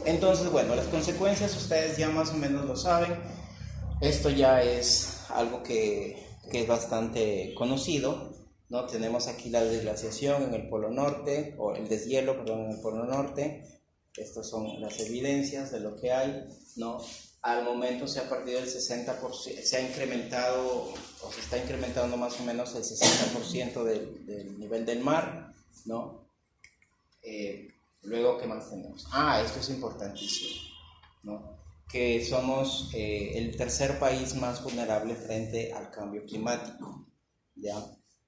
Entonces, bueno, las consecuencias ustedes ya más o menos lo saben. Esto ya es algo que es bastante conocido, ¿no? Tenemos aquí la desglaciación en el Polo Norte, o el deshielo, perdón, en el Polo Norte. Estas son las evidencias de lo que hay, ¿no? Al momento se ha perdido el 60%, se ha incrementado, o se está incrementando más o menos el 60% del nivel del mar, ¿no? Luego, ¿qué más tenemos? Esto es importantísimo, ¿no? Que somos el tercer país más vulnerable frente al cambio climático, ¿ya?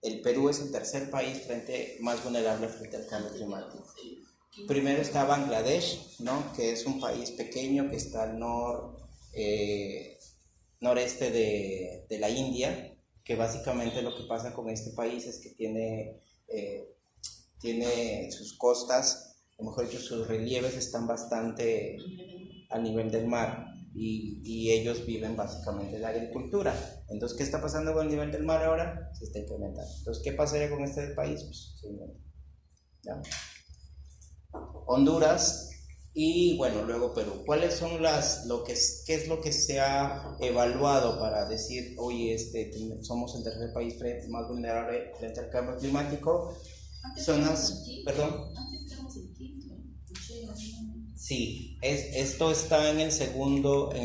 El Perú es el tercer país más vulnerable frente al cambio climático. Primero está Bangladesh, ¿no? Que es un país pequeño que está al noreste de la India, que básicamente lo que pasa con este país es que tiene sus costas, o mejor dicho, sus relieves están bastante a nivel del mar y ellos viven básicamente de la agricultura. Entonces, ¿qué está pasando con el nivel del mar ahora? Se está incrementando. Entonces, ¿qué pasaría con este país? Pues se incrementa, ¿ya? Honduras y bueno, luego Perú. ¿Cuáles son qué es lo que se ha evaluado para decir, oye, somos el tercer país más vulnerable frente al cambio climático? Perdón. Sí, esto está en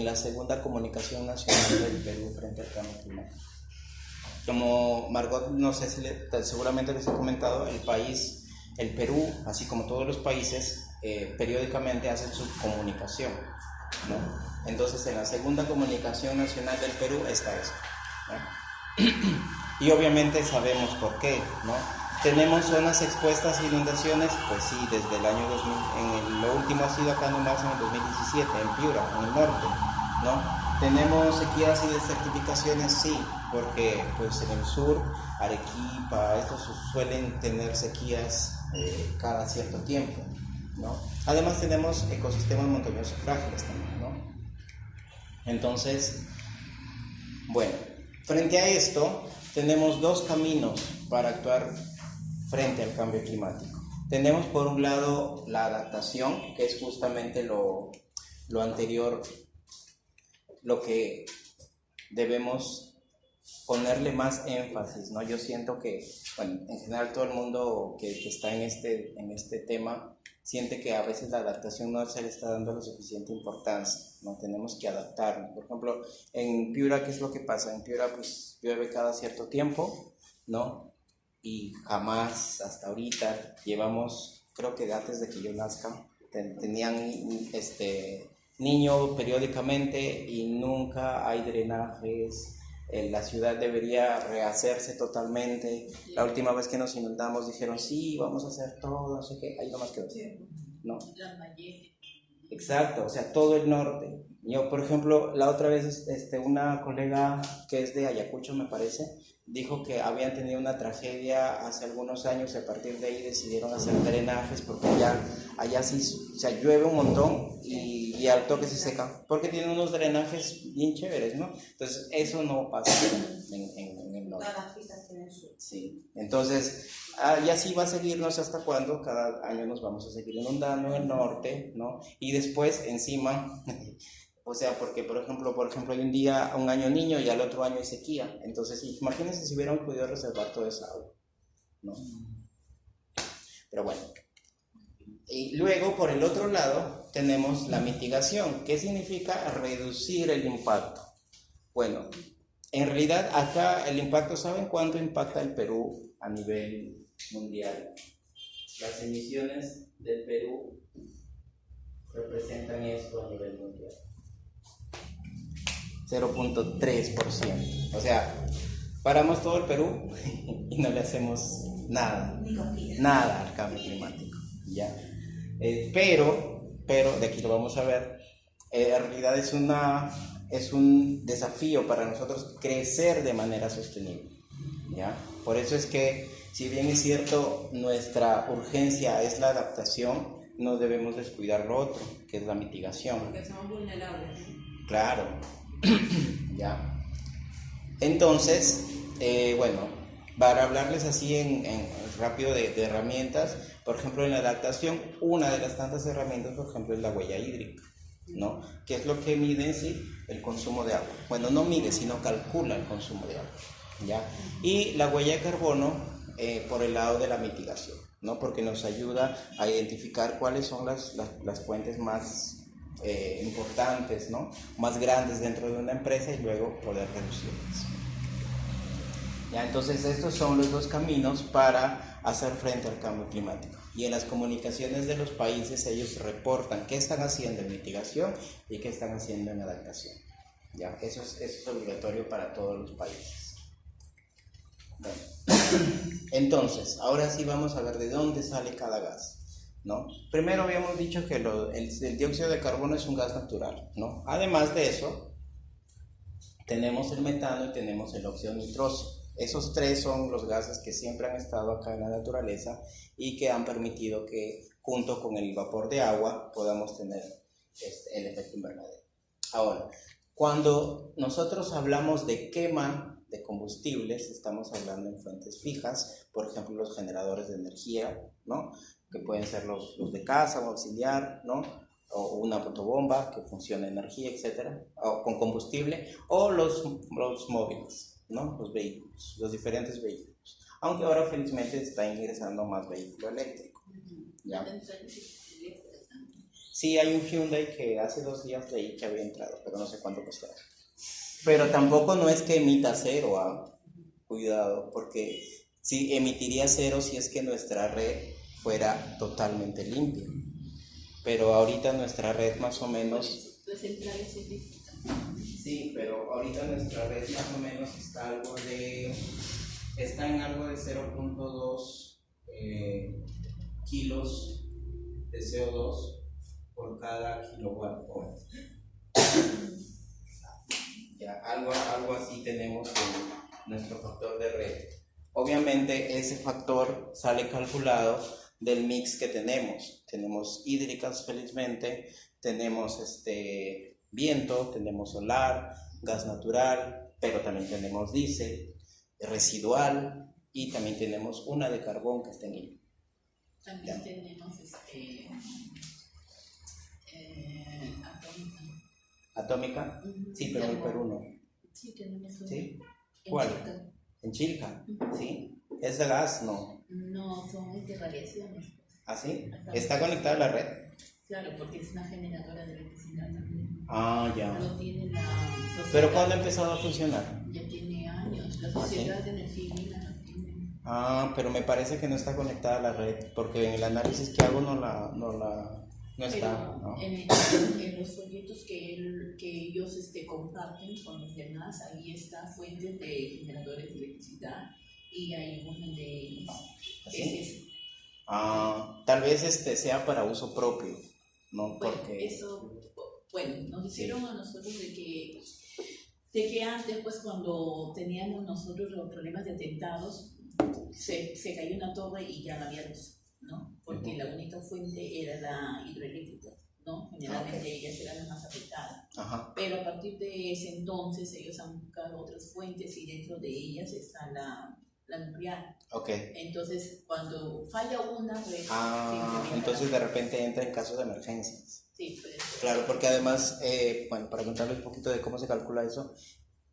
la segunda comunicación nacional del Perú frente al cambio climático. Como Margot, no sé si seguramente les he comentado, el Perú, así como todos los países, periódicamente hacen su comunicación, ¿no? Entonces, en la segunda comunicación nacional del Perú está eso, ¿no? Y obviamente sabemos por qué, ¿no? Tenemos zonas expuestas a inundaciones, pues sí, desde el año 2000, lo último ha sido acá nomás en el 2017, en Piura, en el norte, ¿no? Tenemos sequías y desertificaciones, sí, porque pues en el sur, Arequipa, estos suelen tener sequías cada cierto tiempo, ¿no? Además tenemos ecosistemas montañosos frágiles también, ¿no? Entonces, bueno, frente a esto, tenemos dos caminos para actuar frente al cambio climático. Tenemos por un lado la adaptación, que es justamente lo anterior, lo que debemos ponerle más énfasis, ¿no? Yo siento que, bueno, en general todo el mundo que está en este tema siente que a veces la adaptación no se le está dando la suficiente importancia, ¿no? Tenemos que adaptarnos. Por ejemplo, en Piura, ¿qué es lo que pasa? En Piura, pues, llueve cada cierto tiempo, ¿no? Y jamás, hasta ahorita, llevamos, creo que antes de que yo nazca, tenían niño periódicamente y nunca hay drenajes. La ciudad debería rehacerse totalmente. La última vez que nos inundamos dijeron, sí, vamos a hacer todo, no sé qué, ahí nomás quedó, ¿no? Exacto, o sea, todo el norte. Yo, por ejemplo, la otra vez una colega que es de Ayacucho, me parece, dijo que habían tenido una tragedia hace algunos años y a partir de ahí decidieron hacer drenajes porque allá sí, o sea, llueve un montón y al toque se seca, porque tienen unos drenajes bien chéveres, ¿no? Entonces, eso no pasa en el norte. Sí, entonces, y así va a seguir, no sé hasta cuándo, cada año nos vamos a seguir inundando en el norte, ¿no? Y después, encima, o sea, porque por ejemplo hay un año niño y al otro año hay sequía, entonces imagínense si hubieran podido reservar toda esa agua, ¿no? Pero bueno. Y luego, por el otro lado, tenemos la mitigación. ¿Qué significa reducir el impacto? Bueno, en realidad acá el impacto, ¿saben cuánto impacta el Perú a nivel mundial? Las emisiones del Perú representan esto a nivel mundial. 0.3%. O sea, paramos todo el Perú y no le hacemos nada al cambio climático, ¿ya? Pero, de aquí lo vamos a ver, en realidad es un desafío para nosotros crecer de manera sostenible, ¿ya? Por eso es que, si bien es cierto, nuestra urgencia es la adaptación, no debemos descuidar lo otro, que es la mitigación. Porque somos vulnerables. Claro, ¿ya? Entonces, bueno, Para hablarles así rápido de herramientas, por ejemplo, en la adaptación, una de las tantas herramientas, por ejemplo, es la huella hídrica, ¿no? ¿Qué es lo que mide en sí? El consumo de agua. Bueno, no mide, sino calcula el consumo de agua, ¿ya? Y la huella de carbono por el lado de la mitigación, ¿no? Porque nos ayuda a identificar cuáles son las fuentes más importantes, ¿no? Más grandes dentro de una empresa y luego poder reducirlas. ¿Ya? Entonces estos son los dos caminos para hacer frente al cambio climático. Y en las comunicaciones de los países ellos reportan qué están haciendo en mitigación y qué están haciendo en adaptación. ¿Ya? Eso es obligatorio para todos los países. Bueno. Entonces, ahora sí vamos a ver de dónde sale cada gas, ¿no? Primero habíamos dicho que el dióxido de carbono es un gas natural, ¿no? Además de eso, tenemos el metano y tenemos el óxido nitroso. Esos tres son los gases que siempre han estado acá en la naturaleza y que han permitido que, junto con el vapor de agua, podamos tener el efecto invernadero. Ahora, cuando nosotros hablamos de quema de combustibles, estamos hablando en fuentes fijas, por ejemplo, los generadores de energía, ¿no? Que pueden ser los de casa o auxiliar, ¿no? O una fotobomba que funciona en energía, etcétera, o con combustible, o los móviles, ¿no? Los vehículos, los diferentes vehículos. Aunque ahora felizmente está ingresando más vehículo eléctrico, ¿ya? Sí, hay un Hyundai que hace 2 días leí que había entrado, pero no sé cuánto costará. Pero tampoco no es que emita cero, cuidado, porque sí emitiría cero si es que nuestra red fuera totalmente limpia. Pero ahorita nuestra red más o menos... Las centrales eléctricas. Sí, pero ahorita nuestra red más o menos está en algo de 0.2 kilos de CO2 por cada kilowatt hora. Ya, algo así tenemos en nuestro factor de red. Obviamente ese factor sale calculado del mix que tenemos. Tenemos hídricas felizmente, tenemos viento, tenemos solar, gas natural, pero también tenemos diésel, residual y también tenemos una de carbón que está en hilo. También ¿ya? Tenemos ¿Atómica? Sí, pero en Perú no. Sí, tenemos una. ¿Sí? ¿Cuál? ¿En Chilca? ¿Sí? ¿Es de gas? No. No, son de radiaciones. ¿Ah, sí? ¿Está conectada a la red? Claro, porque es una generadora de electricidad también. Ah, ya. Pero tiene la sociedad. ¿Pero cuándo ha empezado a funcionar? Ya tiene años. La Sociedad ¿sí? de Energía y Minas la tiene. Ah, pero me parece que no está conectada a la red, porque en el análisis que hago no está. ¿No? En los folletos que ellos comparten con los demás, ahí está fuentes de generadores de electricidad y hay una de ellos. ¿Sí? Tal vez sea para uso propio, ¿no? Bueno, porque eso, bueno, nos dijeron sí. A nosotros de que antes, pues cuando teníamos nosotros los problemas de atentados, se cayó una torre y ya no había luz, ¿no? Porque la única fuente era la hidroeléctrica, ¿no? Generalmente ellas eran las más afectadas. Ajá. Pero a partir de ese entonces ellos han buscado otras fuentes y dentro de ellas está la nuclear. Okay. Entonces, cuando falla una red... entonces de repente entra en casos de emergencias. Sí, puede ser. Claro, porque además, bueno, para contarles un poquito de cómo se calcula eso,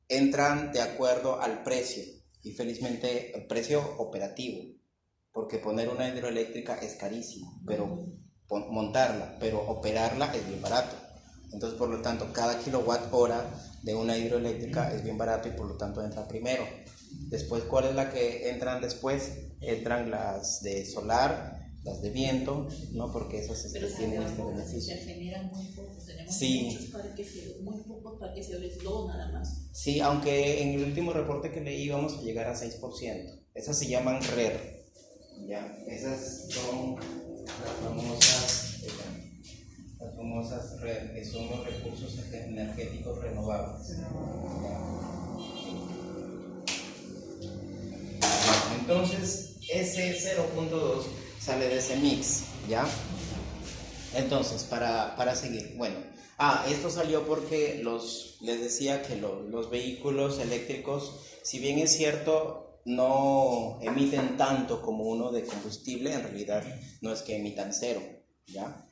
entran de acuerdo al precio, y felizmente el precio operativo, porque poner una hidroeléctrica es carísimo, pero montarla, pero operarla es bien barato. Entonces, por lo tanto, cada kilowatt hora de una hidroeléctrica es bien barato y por lo tanto entra primero. Después, ¿cuál es la que entran después? Entran las de solar, las de viento, ¿no? Porque esas tienen beneficio. Se generan muy pocos, tenemos sí. Muy pocos parques eólicos, luego nada más. Sí, aunque en el último reporte que leí vamos a llegar a 6%. Esas se llaman RER. ¿Ya? Esas son las famosas RER, que son los recursos energéticos renovables. Entonces, ese 0.2 sale de ese mix, ¿ya? Entonces, para seguir, bueno, esto salió porque les decía que los vehículos eléctricos, si bien es cierto, no emiten tanto como uno de combustible, en realidad no es que emitan cero, ¿ya?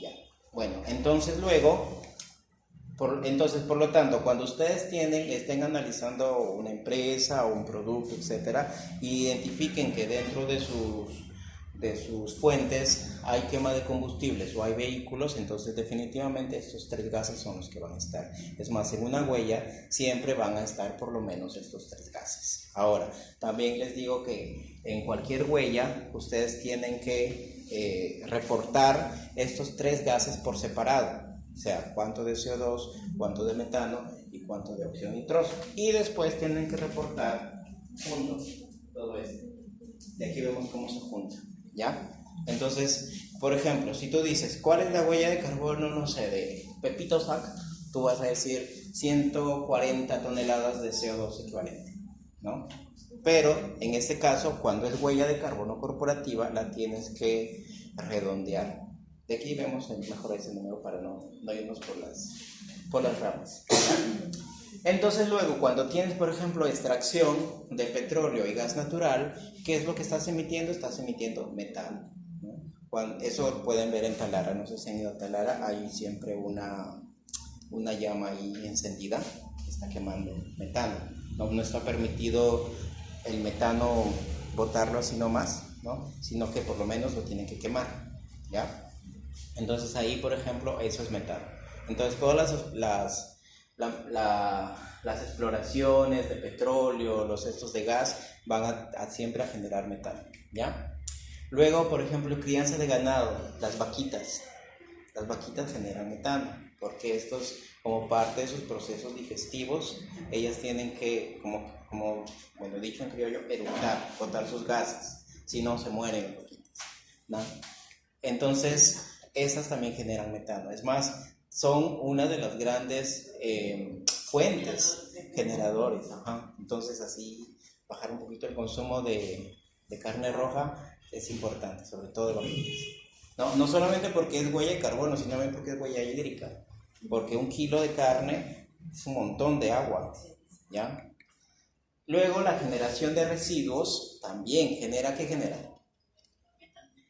Ya. Bueno, entonces luego, por lo tanto, cuando ustedes estén analizando una empresa o un producto, etcétera, identifiquen que dentro de sus fuentes hay quema de combustibles o hay vehículos, entonces definitivamente estos 3 gases son los que van a estar. Es más, en una huella siempre van a estar por lo menos estos 3 gases. Ahora, también les digo que en cualquier huella ustedes tienen que reportar estos 3 gases por separado. O sea, cuánto de CO2, cuánto de metano y cuánto de óxido nitroso. Y después tienen que reportar juntos todo esto. Y aquí vemos cómo se junta, ¿ya? Entonces, por ejemplo, si tú dices, ¿cuál es la huella de carbono, no sé, de Pepito Sac? Tú vas a decir 140 toneladas de CO2 equivalente, ¿no? Pero en este caso, cuando es huella de carbono corporativa, la tienes que redondear. De aquí vemos mejor ese número para no irnos por las ramas. Entonces luego, cuando tienes, por ejemplo, extracción de petróleo y gas natural, ¿qué es lo que estás emitiendo? Estás emitiendo metano, ¿no? Eso pueden ver en Talara, no sé si han ido a Talara, hay siempre una llama ahí encendida que está quemando metano. No está permitido el metano botarlo así nomás, ¿no? Sino que por lo menos lo tienen que quemar, ¿ya? Entonces ahí, por ejemplo, eso es metano. Entonces todas las exploraciones de petróleo, los estos de gas, van siempre a generar metano, ¿ya? Luego, por ejemplo, crianza de ganado, las vaquitas generan metano, porque estos, como parte de sus procesos digestivos, ellas tienen que, como bueno, dicho en criollo, eructar, botar sus gases, si no se mueren las vaquitas, ¿no? Entonces, esas también generan metano. Es más, son una de las grandes fuentes generadores. Ajá. Entonces, así, bajar un poquito el consumo de carne roja es importante, sobre todo de vaquitas. No solamente porque es huella de carbono, sino también porque es huella hídrica. Porque 1 kilo de carne es un montón de agua, ¿ya? Luego, la generación de residuos también genera, ¿qué genera?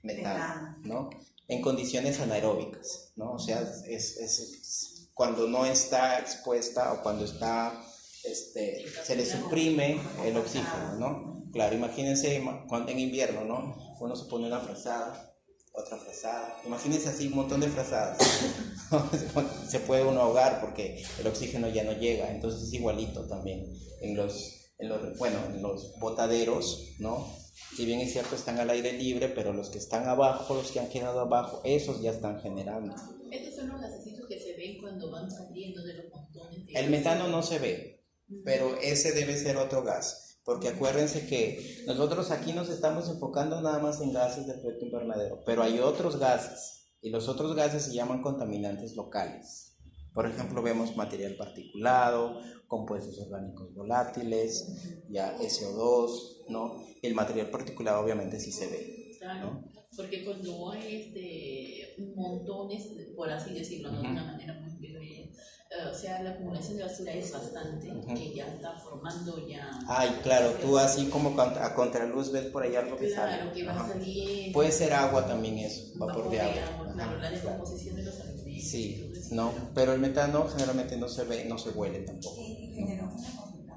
Metano, ¿no? En condiciones anaeróbicas, ¿no? O sea, es cuando no está expuesta o cuando está, se le suprime el oxígeno, ¿no? Claro, imagínense cuando en invierno, ¿no? Uno se pone una frazada, otra frazada, imagínense así un montón de frazadas, se puede uno ahogar porque el oxígeno ya no llega, entonces es igualito también en los botaderos, ¿no? Si bien es cierto están al aire libre, pero los que están abajo, los que han quedado abajo, esos ya están generando. Estos son los gasecitos que se ven cuando van saliendo de los montones de... El metano no se ve, pero ese debe ser otro gas, porque acuérdense que nosotros aquí nos estamos enfocando nada más en gases de efecto invernadero, pero hay otros gases, y los otros gases se llaman contaminantes locales. Por ejemplo, vemos material particulado, compuestos orgánicos volátiles, ya SO2, ¿no? El material particulado obviamente sí se ve, claro, ¿no? porque cuando hay montones, por así decirlo, ¿no? De una manera muy breve, o sea, la acumulación de basura es bastante, que ya está formando ya... Ay, claro, tú así como a contraluz ves por ahí algo que sale. Claro, que va a salir... Puede ser agua también eso, vapor de agua. Claro, la descomposición de los alimentos. Sí, no, pero el metano generalmente no se ve, no se huele tampoco. Ingeniero, una consulta.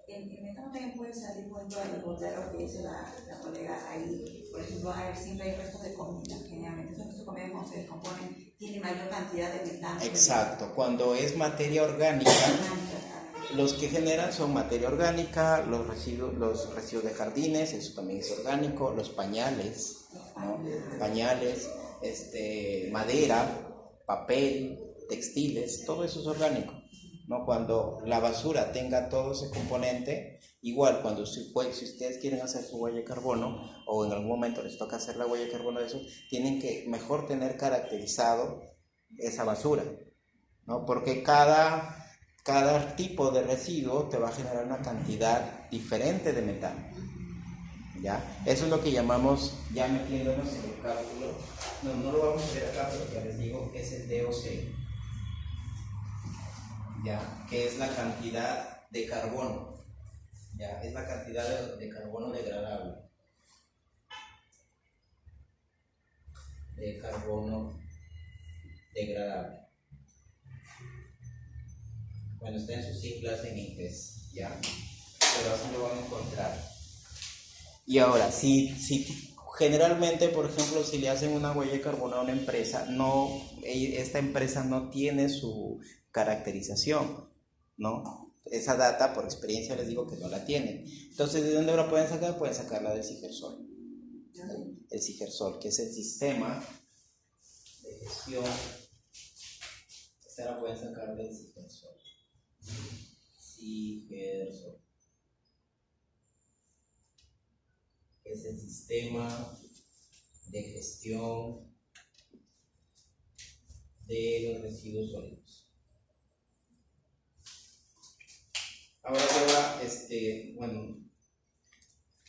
El metano también puede salir por dentro del botero que dice la colega ahí. Por ejemplo, siempre hay restos de comida, generalmente. Esos restos de comida, cuando se descomponen, tienen mayor cantidad de metano. Exacto, cuando es materia orgánica, los que generan son materia orgánica, los residuos de jardines, eso también es orgánico, los pañales, ¿no? Pañales, madera, papel, textiles, todo eso es orgánico, ¿no? Cuando la basura tenga todo ese componente, igual cuando si ustedes quieren hacer su huella de carbono o en algún momento les toca hacer la huella de carbono de eso, tienen que mejor tener caracterizado esa basura, ¿no? Porque cada tipo de residuo te va a generar una cantidad diferente de metano, ¿ya? Eso es lo que llamamos, ya metiéndonos en el cálculo, no lo vamos a ver acá, pero ya les digo, es el DOC, ¿ya? Que es la cantidad de carbono Ya, es la cantidad de carbono degradable. De carbono degradable. Bueno, está en sus siglas en inglés, ¿ya? Pero así lo van a encontrar. Y ahora, si generalmente, por ejemplo, si le hacen una huella de carbono a una empresa, esta empresa no tiene su caracterización, ¿no? Esa data, por experiencia les digo que no la tienen. Entonces, ¿de dónde la pueden sacar? Pueden sacarla del CIGERSOL. El CIGERSOL, que es el sistema de gestión. Esta la pueden sacar del CIGERSOL. CIGERSOL. Es el sistema de gestión de los residuos sólidos. Ahora, bueno,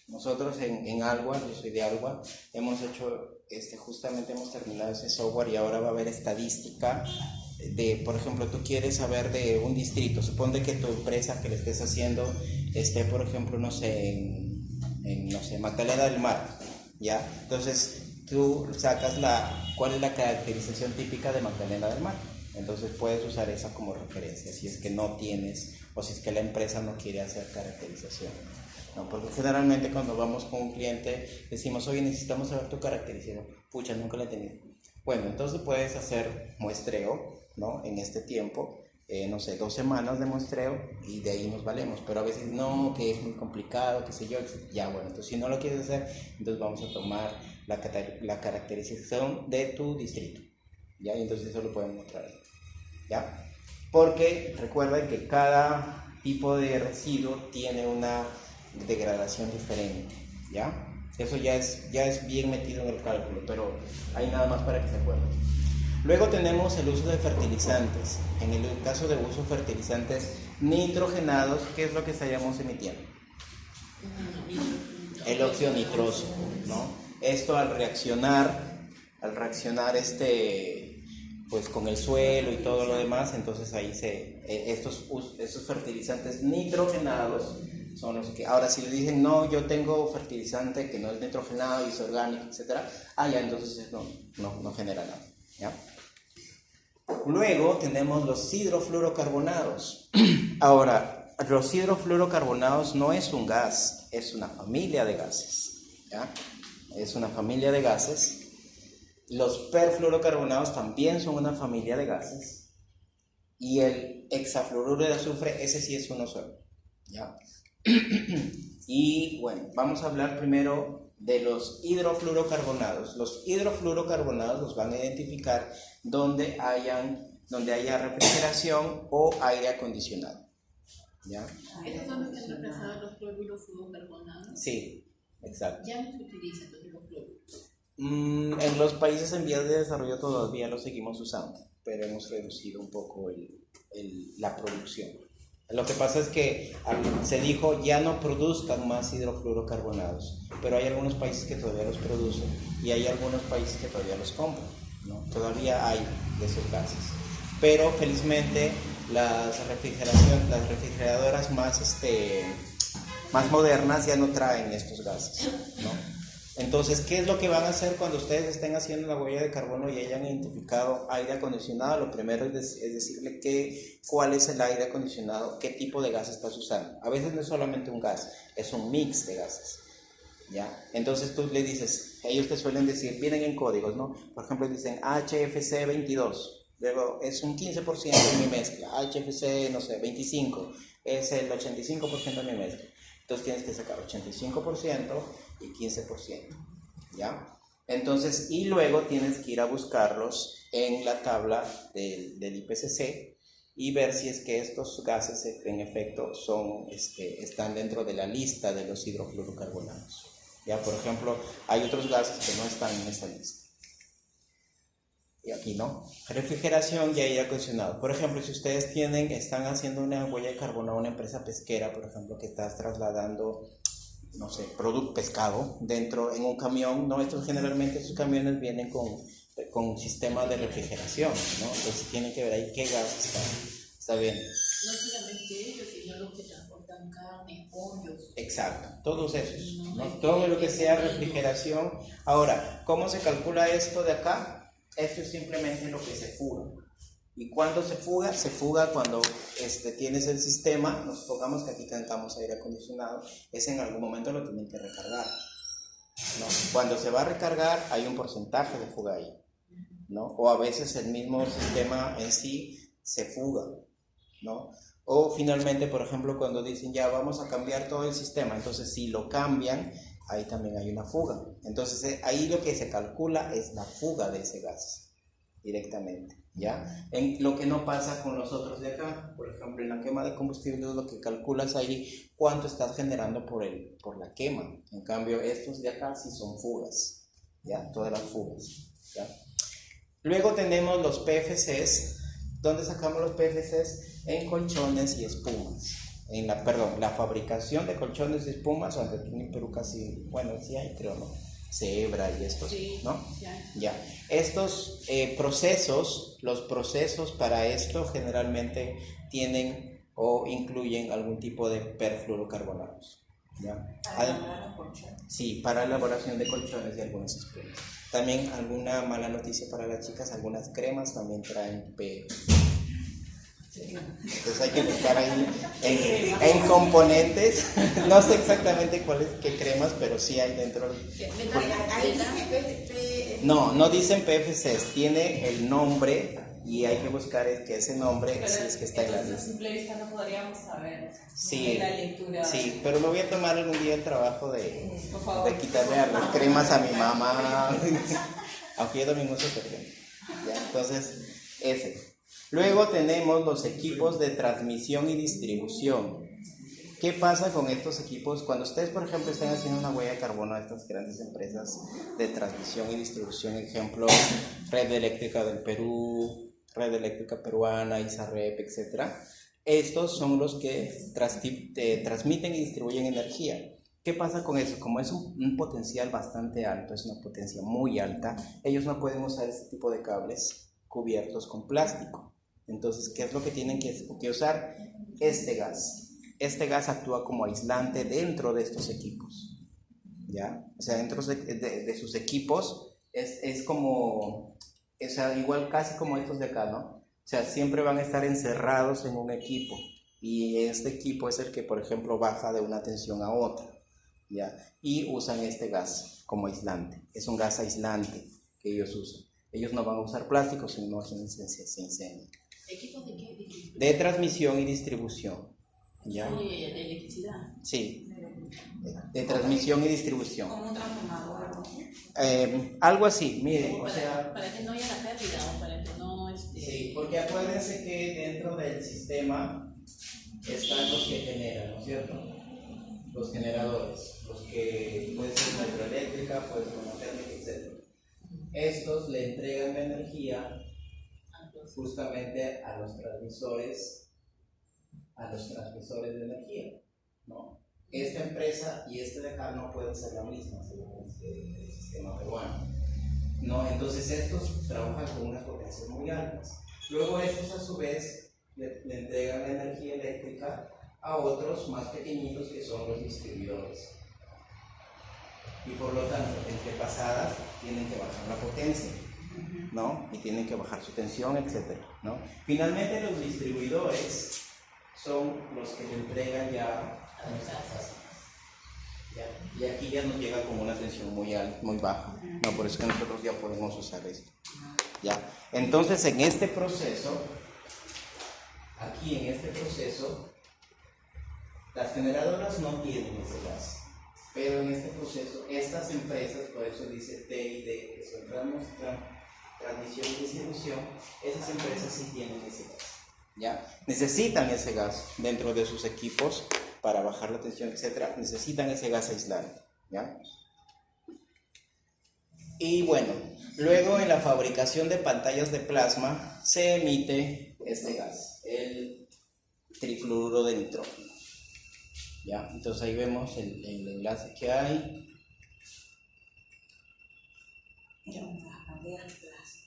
nosotros en Algua, yo soy de Algua, hemos hecho, justamente hemos terminado ese software y ahora va a haber estadística de, por ejemplo, tú quieres saber de un distrito, supone que tu empresa que le estés haciendo esté, por ejemplo, no sé, no sé, Magdalena del Mar, ¿ya? Entonces tú sacas cuál es la caracterización típica de Magdalena del Mar. Entonces puedes usar esa como referencia si es que no tienes o si es que la empresa no quiere hacer caracterización, ¿no? Porque generalmente cuando vamos con un cliente decimos, oye, necesitamos saber tu caracterización. Pucha, nunca la he tenido. Bueno, entonces puedes hacer muestreo, ¿no? En este tiempo, no sé, 2 semanas de muestreo y de ahí nos valemos. Pero a veces no, que es muy complicado, qué sé yo, ya bueno, entonces si no lo quieres hacer, entonces vamos a tomar la caracterización de tu distrito, ¿ya? Y entonces eso lo podemos mostrar ahí, ¿ya? Porque recuerden que cada tipo de residuo tiene una degradación diferente, ¿ya? Eso ya es bien metido en el cálculo, pero hay nada más para que se acuerden. Luego tenemos el uso de fertilizantes. En el caso de uso de fertilizantes nitrogenados, ¿qué es lo que estaríamos emitiendo? El óxido nitroso, ¿no? Esto al reaccionar pues con el suelo y todo lo demás, entonces ahí estos fertilizantes nitrogenados son los que, ahora si le dicen, no, yo tengo fertilizante que no es nitrogenado y es orgánico, etcétera, ya entonces no genera nada, ¿ya? Luego tenemos los hidrofluorocarbonados. Ahora, los hidrofluorocarbonados no es un gas, es una familia de gases, ¿ya? Es una familia de gases. Los perfluorocarbonados también son una familia de gases. Y el hexafluoruro de azufre, ese sí es uno solo, ¿ya? Y bueno, vamos a hablar primero de los hidrofluorocarbonados. Los hidrofluorocarbonados los van a identificar donde haya refrigeración o aire acondicionado, ¿ya? ¿Esos son los que han reemplazado los cloruros fluorocarbonados? Sí, exacto. Ya no se utilizan los cloruros. En los países en vías de desarrollo todavía los seguimos usando, pero hemos reducido un poco la producción. Lo que pasa es que se dijo ya no produzcan más hidrofluorocarbonados, pero hay algunos países que todavía los producen y hay algunos países que todavía los compran, ¿no? Todavía hay de esos gases, pero felizmente las refrigeradoras más modernas ya no traen estos gases, ¿no? Entonces, ¿qué es lo que van a hacer cuando ustedes estén haciendo la huella de carbono y hayan identificado aire acondicionado? Lo primero es decirle cuál es el aire acondicionado, qué tipo de gas estás usando. A veces no es solamente un gas, es un mix de gases, ¿ya? Entonces tú le dices, ellos te suelen decir, vienen en códigos, ¿no? Por ejemplo, dicen HFC 22, luego es un 15% de mi mezcla, HFC, no sé, 25, es el 85% de mi mezcla. Entonces tienes que sacar 85% y 15%, ¿ya? Entonces, y luego tienes que ir a buscarlos en la tabla del IPCC y ver si es que estos gases en efecto están dentro de la lista de los hidrofluorocarbonados. Ya, por ejemplo, hay otros gases que no están en esa lista. Y aquí no. Refrigeración y aire acondicionado. Por ejemplo, si ustedes están haciendo una huella de carbono a una empresa pesquera, por ejemplo, que estás trasladando, no sé, pescado en un camión, ¿no? Generalmente estos camiones vienen con un sistema de refrigeración, ¿no? Entonces tienen que ver ahí qué gas está bien. No solamente ellos, sino los que transportan carne, pollos. Exacto, todos esos, No, ¿no? es Todo que lo que es sea menos. refrigeración. Ahora, ¿cómo se calcula esto de acá? Esto es simplemente lo que se fuga. ¿Y cuándo se fuga? Se fuga cuando tienes el sistema, nos pongamos que aquí tengamos aire acondicionado, es en algún momento lo tienen que recargar, ¿no? Cuando se va a recargar hay un porcentaje de fuga ahí, ¿no? O a veces el mismo sistema en sí se fuga, ¿no? O finalmente, por ejemplo, cuando dicen ya vamos a cambiar todo el sistema, entonces si lo cambian, ahí también hay una fuga. Entonces ahí lo que se calcula es la fuga de ese gas directamente, ¿ya? En lo que no pasa con los otros de acá, por ejemplo, en la quema de combustible lo que calculas ahí cuánto estás generando por la quema. En cambio, estos de acá sí son fugas, ¿ya? Todas las fugas, ¿ya? Luego tenemos los PFCs. ¿Dónde sacamos los PFCs? En colchones y espumas. La fabricación de colchones y espumas, aunque aquí en Perú casi, bueno, sí hay, creo, ¿no? Cebra y estos, Sí, ¿no? ya. Ya. Estos los procesos para esto generalmente tienen o incluyen algún tipo de perfluorocarbonados, ¿ya? Para elaborar los colchones. Sí, para la elaboración de colchones y algunas espumas. También alguna mala noticia para las chicas, algunas cremas también traen entonces hay que buscar ahí en componentes, no sé exactamente qué cremas, pero sí hay dentro. Ahí dice No dicen PFCs, tiene el nombre y hay que buscar que ese nombre Pero si es que está en la entonces, lista. a simple vista no podríamos saber Sí, en la lectura. sí, pero me voy a tomar algún día el trabajo Por favor. de quitarle a las cremas a mi mamá, aunque yo también uso detergente. ¿Ya? Entonces, ese. Luego tenemos los equipos de transmisión y distribución. ¿Qué pasa con estos equipos? Cuando ustedes, por ejemplo, están haciendo una huella de carbono a estas grandes empresas de transmisión y distribución, ejemplo, Red Eléctrica del Perú, Red Eléctrica Peruana, ISARREP, etc. Estos son los que transmiten y distribuyen energía. ¿Qué pasa con eso? Como es un potencial bastante alto, es una potencia muy alta, ellos no pueden usar este tipo de cables cubiertos con plástico. Entonces, ¿qué es lo que tienen que usar? Este gas. Este gas actúa como aislante dentro de estos equipos, ¿ya? O sea, dentro de sus equipos es como, o sea, igual casi como estos de acá, ¿no? O sea, siempre van a estar encerrados en un equipo y este equipo es el que, por ejemplo, baja de una tensión a otra, ¿ya? Y usan este gas como aislante. Es un gas aislante que ellos usan. Ellos no van a usar plástico, sino se incendia. ¿Equipos de qué? De transmisión y distribución, ¿ya? De electricidad. Sí, de transmisión y distribución. como un transformador o algo así. Algo así, miren, Como o sea, para que no haya la pérdida o para que no. sí, porque acuérdense que dentro del sistema están los que generan, ¿no es cierto? Los generadores, los que pueden ser una hidroeléctrica, pueden ser una térmica, etc. Estos le entregan la energía justamente a los transmisores de energía, ¿no? Esta empresa y este de acá no pueden ser la misma según el sistema peruano, ¿no? Entonces estos trabajan con unas potencias muy altas. Luego estos a su vez le entregan la energía eléctrica a otros más pequeñitos que son los distribuidores. Y por lo tanto, entre pasadas tienen que bajar la potencia, ¿no? Y tienen que bajar su tensión, etc., ¿no? Finalmente los distribuidores son los que le entregan ya a nuestras casas. Y aquí ya nos llega con una tensión muy alta, muy baja, ¿no? Por eso que nosotros ya podemos usar esto, ¿ya? Entonces en este proceso, aquí en este proceso, las generadoras no tienen ese gas. Pero en este proceso, estas empresas, por eso dice TID, que son transmisión y distribución, esas empresas sí tienen ese gas, ¿ya? Necesitan ese gas dentro de sus equipos para bajar la tensión, etc. Necesitan ese gas aislante, ¿ya? Y bueno, luego en la fabricación de pantallas de plasma se emite este gas, el trifluoruro de nitrógeno. ¿Ya? Entonces ahí vemos el enlace que hay.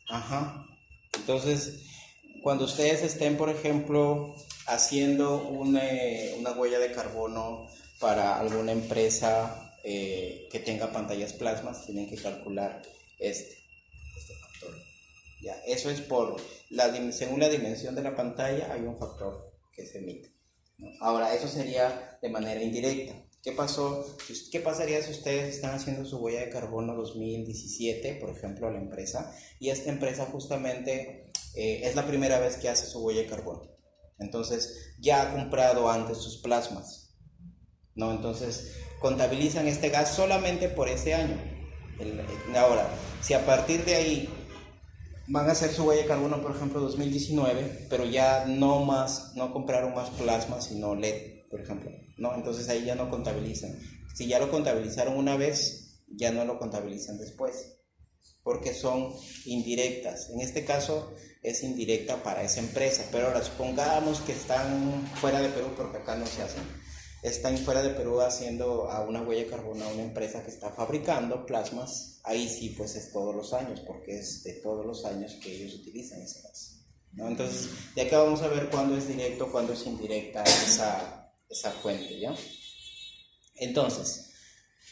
Ajá. Entonces, cuando ustedes estén, por ejemplo, haciendo una huella de carbono para alguna empresa que tenga pantallas plasmas, tienen que calcular este factor. Ya, eso es según la dimensión de la pantalla hay un factor que se emite, ¿no? Ahora, eso sería de manera indirecta. ¿Qué pasaría si ustedes están haciendo su huella de carbono 2017, por ejemplo, a la empresa, y esta empresa justamente es la primera vez que hace su huella de carbono? Entonces, ya ha comprado antes sus plasmas, ¿no? Entonces, contabilizan este gas solamente por ese año. Ahora, si a partir de ahí van a hacer su huella de carbono, por ejemplo, 2019, pero ya no compraron más plasma, sino LED, por ejemplo, ¿no? Entonces ahí ya no contabilizan. Si ya lo contabilizaron una vez, ya no lo contabilizan después, porque son indirectas. En este caso es indirecta para esa empresa, pero ahora supongamos que están fuera de Perú, porque acá no se hacen. Están fuera de Perú haciendo una huella de carbono a una empresa que está fabricando plasmas. Ahí sí, pues es todos los años, porque es de todos los años que ellos utilizan ese gas, ¿no? Entonces, de acá vamos a ver cuándo es directo, cuándo es indirecta esa fuente, ¿ya? Entonces,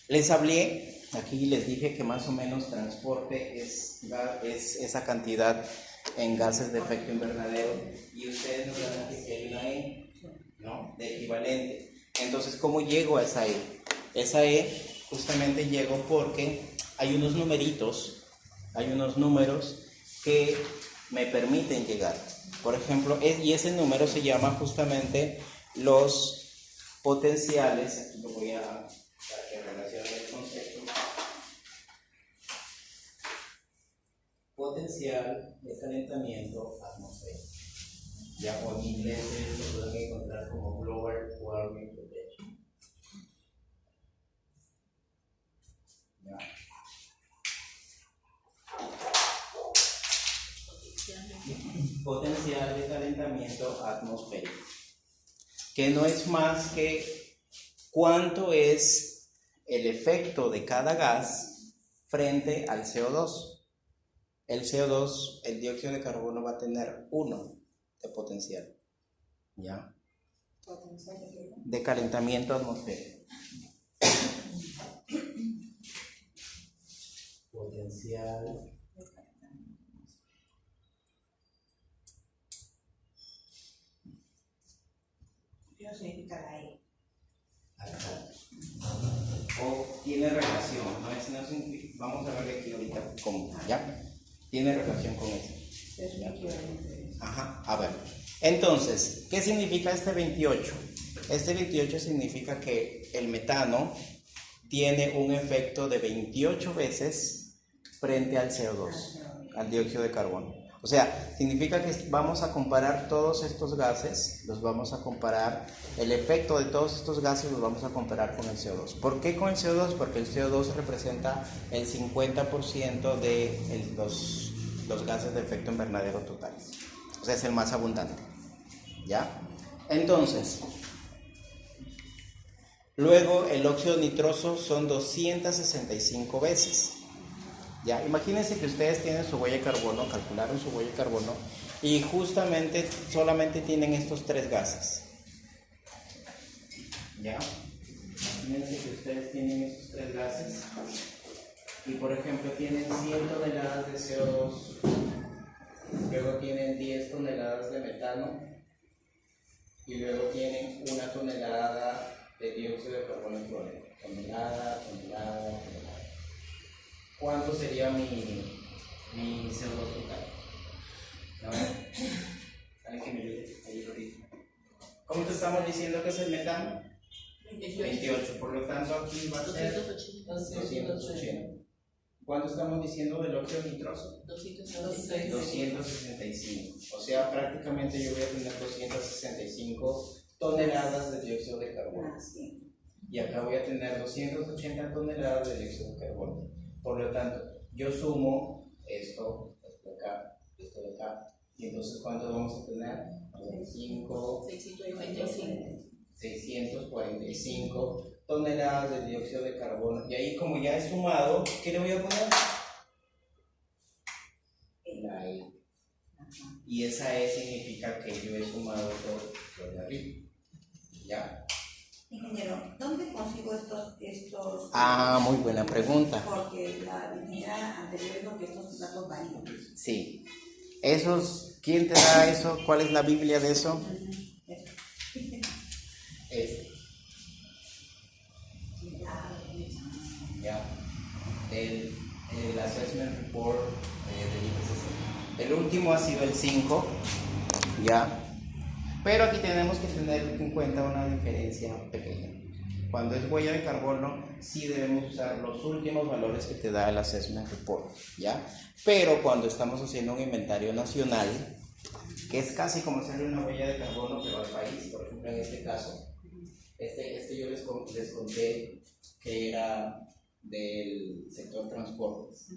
les hablé, aquí les dije que más o menos transporte es esa cantidad en gases de efecto invernadero, y ustedes nos dan que hay una E, ¿no?, de equivalente. Entonces, ¿cómo llego a esa E? Esa E justamente llego porque hay unos numeritos, hay unos números que me permiten llegar. Por ejemplo, y ese número se llama justamente los potenciales. Aquí lo voy para que relacione el concepto. Potencial de calentamiento atmosférico. Ya, o en inglés lo pueden encontrar como Global Warming Potential. ¿Ya? Potencial de calentamiento atmosférico, que no es más que cuánto es el efecto de cada gas frente al CO2. El CO2, el dióxido de carbono, va a tener 1 de potencial, ¿ya? De calentamiento atmosférico. Potencial. Eso significa la E. O tiene relación, no significa, vamos a ver aquí ahorita cómo, ¿ya? Tiene relación con eso. Es un equivalente. Ajá, a ver. Entonces, ¿qué significa este 28? Este 28 significa que el metano tiene un efecto de 28 veces frente al CO2, al dióxido de carbono. O sea, significa que vamos a comparar todos estos gases, los vamos a comparar, el efecto de todos estos gases los vamos a comparar con el CO2. ¿Por qué con el CO2? Porque el CO2 representa el 50% de los gases de efecto invernadero totales. O sea, es el más abundante, ¿ya? Entonces, luego el óxido nitroso son 265 veces. Ya, imagínense que ustedes tienen su huella de carbono, calcularon su huella de carbono, y justamente solamente tienen estos 3 gases. Ya, imagínense que ustedes tienen estos 3 gases, y por ejemplo tienen 100 toneladas de CO2, luego tienen 10 toneladas de metano, y luego tienen 1 tonelada de dióxido de carbono equivalente. Tonelada. ¿Cuánto sería mi CO2 total? ¿No? ¿Alguien que me ayude? Ahí lo dice. ¿Cómo te estamos diciendo que es el metano? 28. Por lo tanto, aquí va a ser 280. ¿Cuánto estamos diciendo del óxido nitroso? 265. O sea, prácticamente yo voy a tener 265 toneladas de dióxido de carbono. Y acá voy a tener 280 toneladas de dióxido de carbono. Por lo tanto, yo sumo esto de acá, esto de acá, y entonces ¿cuánto vamos a tener? 645 toneladas de dióxido de carbono. Y ahí, como ya he sumado, ¿qué le voy a poner? La E. Y y esa E significa que yo he sumado todo lo de arriba. ¿Ya? Ingeniero, ¿dónde consigo estos? Muy buena pregunta. Porque la ingeniera anterior dijo que estos datos varían. Sí. ¿Quién te da eso? ¿Cuál es la Biblia de eso? Ya. El Assessment Report del IPCC. El último ha sido el 5, ya. Pero aquí tenemos que tener en cuenta una diferencia pequeña. Cuando es huella de carbono, sí debemos usar los últimos valores que te da el Assessment Report, ¿ya? Pero cuando estamos haciendo un inventario nacional, que es casi como hacerle una huella de carbono, pero al país, por ejemplo, en este caso, yo les conté que era del sector transportes.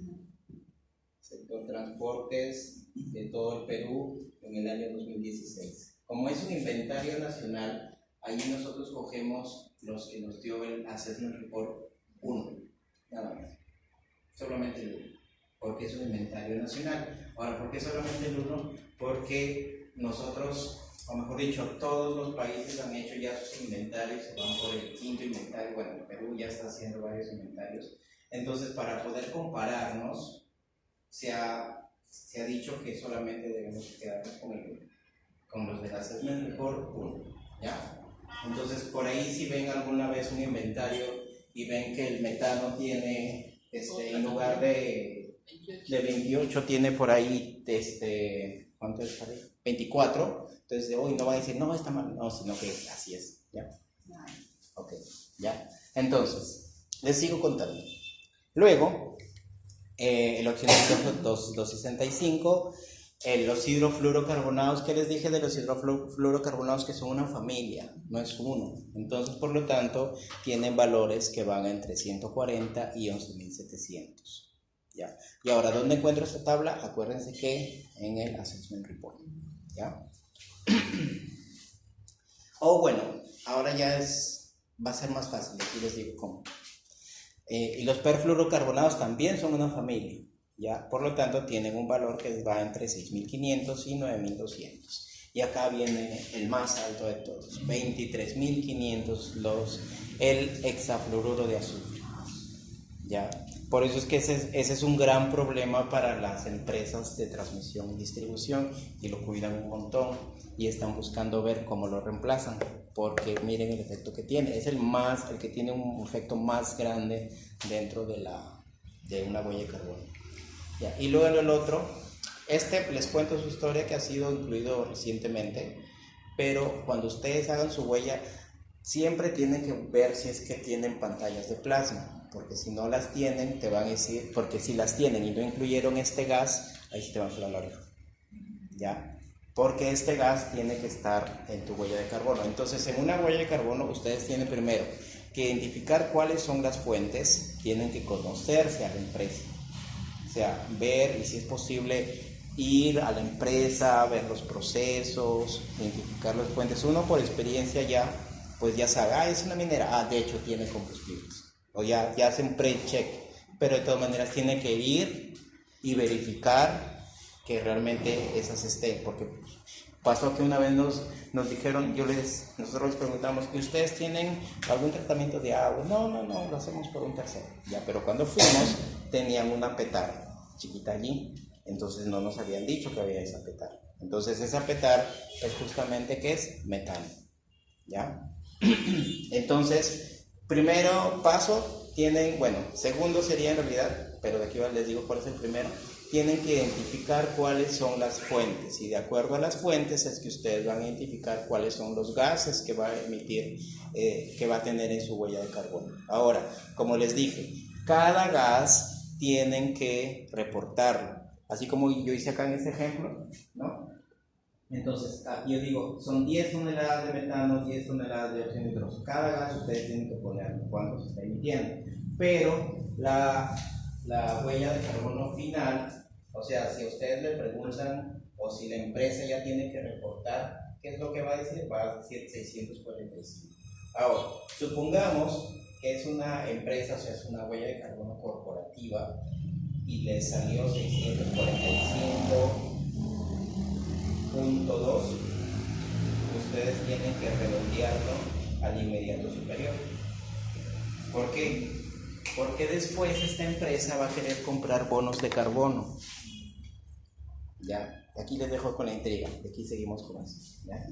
Sector transportes de todo el Perú en el año 2016. Como es un inventario nacional, ahí nosotros cogemos los que nos dio el Assessment Report 1, nada más. Solamente el 1, porque es un inventario nacional. Ahora, ¿por qué solamente el 1? Porque nosotros, o mejor dicho, todos los países han hecho ya sus inventarios, se van por el 5º inventario. Bueno, el Perú ya está haciendo varios inventarios. Entonces, para poder compararnos, se ha dicho que solamente debemos quedarnos con los del Assessment Report 1, ¿ya? Entonces, por ahí si ven alguna vez un inventario y ven que el metano tiene, en lugar de 28, tiene por ahí, ¿cuánto es por ahí? 24, entonces hoy no van a decir, no, está mal, no, sino que así es, ¿ya? Ok, ¿ya? Entonces, les sigo contando. Luego, el óxido nitroso 265, los hidrofluorocarbonados, ¿qué les dije de los hidrofluorocarbonados? Que son una familia, no es uno. Entonces, por lo tanto, tienen valores que van entre 140 y 11.700. ¿Ya? Y ahora, ¿dónde encuentro esta tabla? Acuérdense que en el Assessment Report. ¿Ya? Bueno, ahora ya va a ser más fácil, aquí les digo cómo. Y los perfluorocarbonados también son una familia, ¿ya? Por lo tanto, tienen un valor que va entre 6.500 y 9.200. Y acá viene el más alto de todos, 23.500 el hexafluoruro de azufre, ¿ya? Por eso es que ese es un gran problema para las empresas de transmisión y distribución, y lo cuidan un montón y están buscando ver cómo lo reemplazan, porque miren el efecto que tiene. Es el que tiene un efecto más grande dentro de una huella de carbono. ¿Ya? Y luego el otro, les cuento su historia, que ha sido incluido recientemente, pero cuando ustedes hagan su huella, siempre tienen que ver si es que tienen pantallas de plasma, porque si no las tienen, te van a decir, porque si las tienen y no incluyeron este gas, ahí sí te van a sonar la oreja, ¿ya? Porque este gas tiene que estar en tu huella de carbono. Entonces, en una huella de carbono, ustedes tienen primero que identificar cuáles son las fuentes, tienen que conocerse a la empresa, o sea, ver, y si es posible, ir a la empresa, ver los procesos, identificar las fuentes. Uno por experiencia ya, pues ya sabe, es una minera, de hecho tiene combustibles, o ya hacen pre-check, pero de todas maneras tiene que ir y verificar que realmente esas estén, porque pasó que una vez nos dijeron, nosotros les preguntamos, ¿y ustedes tienen algún tratamiento de agua? No, lo hacemos por un tercero, ya, pero cuando fuimos tenían una petar chiquita allí, entonces no nos habían dicho que había esa petar. Entonces esa petar es justamente, ¿qué es? Metano, ¿ya? Entonces, primero paso, segundo sería en realidad, pero de aquí les digo cuál es el primero. Tienen que identificar cuáles son las fuentes, y de acuerdo a las fuentes es que ustedes van a identificar cuáles son los gases que va a emitir, que va a tener en su huella de carbono. Ahora, como les dije, cada gas tienen que reportarlo, así como yo hice acá en este ejemplo, ¿no? Entonces, yo digo, son 10 toneladas de metano, 10 toneladas de óxido nitroso. Cada gas ustedes tienen que poner cuánto se está emitiendo, pero la huella de carbono final, o sea, si ustedes le preguntan o si la empresa ya tiene que reportar, ¿qué es lo que va a decir? Va a decir 645. Ahora, supongamos que es una empresa, o sea, es una huella de carbono corporativa y le salió 645 ustedes tienen que redondearlo al inmediato superior. ¿Por qué? Porque después esta empresa va a querer comprar bonos de carbono. Ya, aquí les dejo con la intriga, aquí seguimos con eso. ¿Ya?